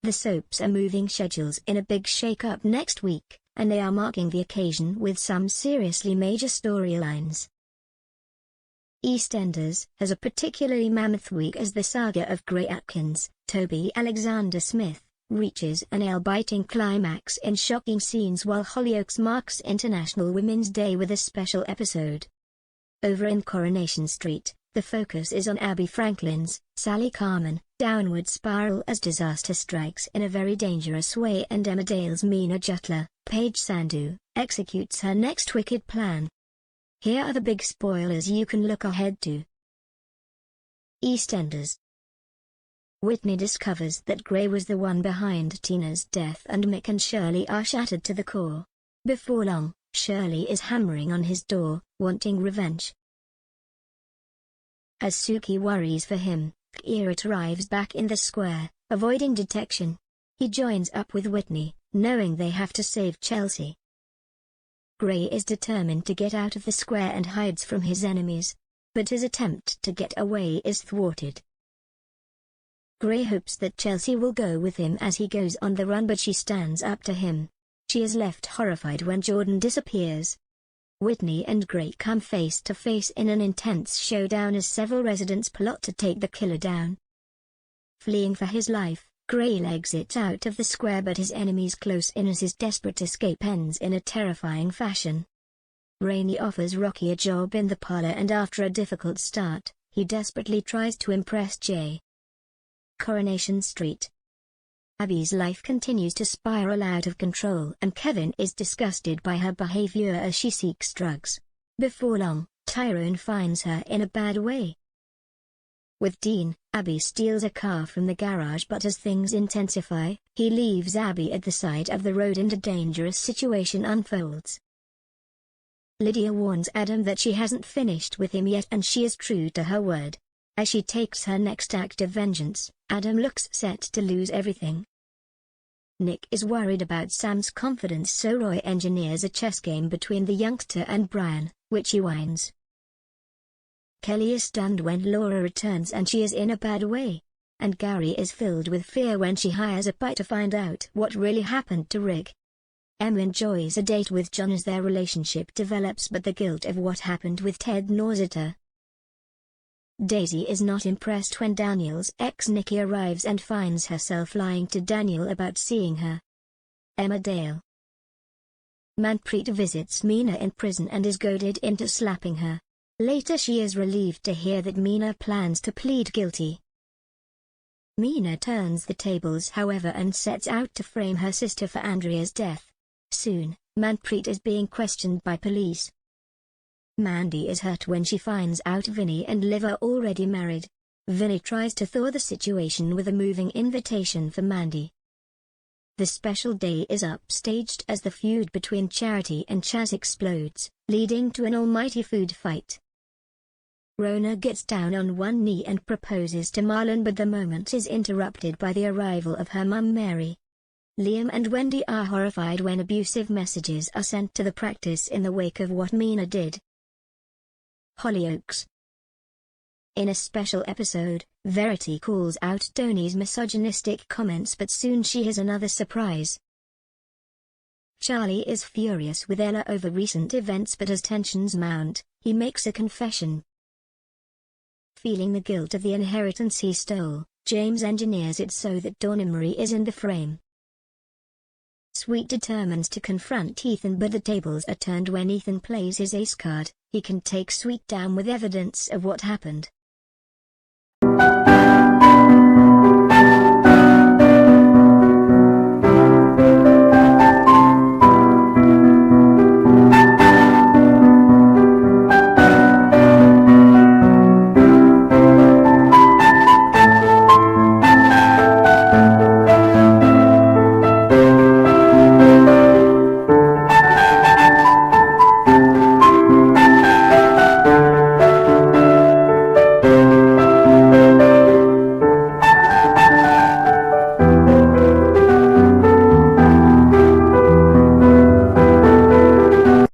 The soaps are moving schedules in a big shake-up next week, and they are marking the occasion with some seriously major storylines. EastEnders has a particularly mammoth week as the saga of Gray Atkins, Toby Alexander Smith, reaches a nail-biting climax in shocking scenes, while Hollyoaks marks International Women's Day with a special episode. Over in Coronation Street, the focus is on Abby Franklin's, Sally Carmen, downward spiral as disaster strikes in a very dangerous way, and Emmerdale's Meena Jutla, Paige Sandhu, executes her next wicked plan. Here are the big spoilers you can look ahead to. EastEnders. Whitney discovers that Gray was the one behind Tina's death, and Mick and Shirley are shattered to the core. Before long, Shirley is hammering on his door, wanting revenge. As Suki worries for him, Kierat arrives back in the square, avoiding detection. He joins up with Whitney, knowing they have to save Chelsea. Gray is determined to get out of the square and hides from his enemies. But his attempt to get away is thwarted. Gray hopes that Chelsea will go with him as he goes on the run, but she stands up to him. She is left horrified when Jordan disappears. Whitney and Gray come face to face in an intense showdown as several residents plot to take the killer down. Fleeing for his life, Gray exits out of the square, but his enemies close in as his desperate escape ends in a terrifying fashion. Rainey offers Rocky a job in the parlor, and after a difficult start, he desperately tries to impress Jay. Coronation Street. Abby's life continues to spiral out of control, and Kevin is disgusted by her behavior as she seeks drugs. Before long, Tyrone finds her in a bad way. With Dean, Abby steals a car from the garage, but as things intensify, he leaves Abby at the side of the road and a dangerous situation unfolds. Lydia warns Adam that she hasn't finished with him yet, and she is true to her word. As she takes her next act of vengeance, Adam looks set to lose everything. Nick is worried about Sam's confidence, so Roy engineers a chess game between the youngster and Brian, which he wins. Kelly is stunned when Laura returns and she is in a bad way. And Gary is filled with fear when she hires a spy to find out what really happened to Rick. Emma enjoys a date with John as their relationship develops, but the guilt of what happened with Ted gnaws at her. Daisy is not impressed when Daniel's ex Nikki arrives and finds herself lying to Daniel about seeing her. Emmerdale. Manpreet visits Meena in prison and is goaded into slapping her. Later she is relieved to hear that Meena plans to plead guilty. Meena turns the tables, however, and sets out to frame her sister for Andrea's death. Soon, Manpreet is being questioned by police. Mandy is hurt when she finds out Vinny and Liv are already married. Vinny tries to thaw the situation with a moving invitation for Mandy. The special day is upstaged as the feud between Charity and Chaz explodes, leading to an almighty food fight. Rona gets down on one knee and proposes to Marlon, but the moment is interrupted by the arrival of her mum Mary. Liam and Wendy are horrified when abusive messages are sent to the practice in the wake of what Meena did. Hollyoaks. In a special episode, Verity calls out Tony's misogynistic comments, but soon she has another surprise. Charlie is furious with Ella over recent events, but as tensions mount, he makes a confession. Feeling the guilt of the inheritance he stole, James engineers it so that Donna Marie is in the frame. Sweet determines to confront Ethan, but the tables are turned when Ethan plays his ace card. He can take Sweet down with evidence of what happened.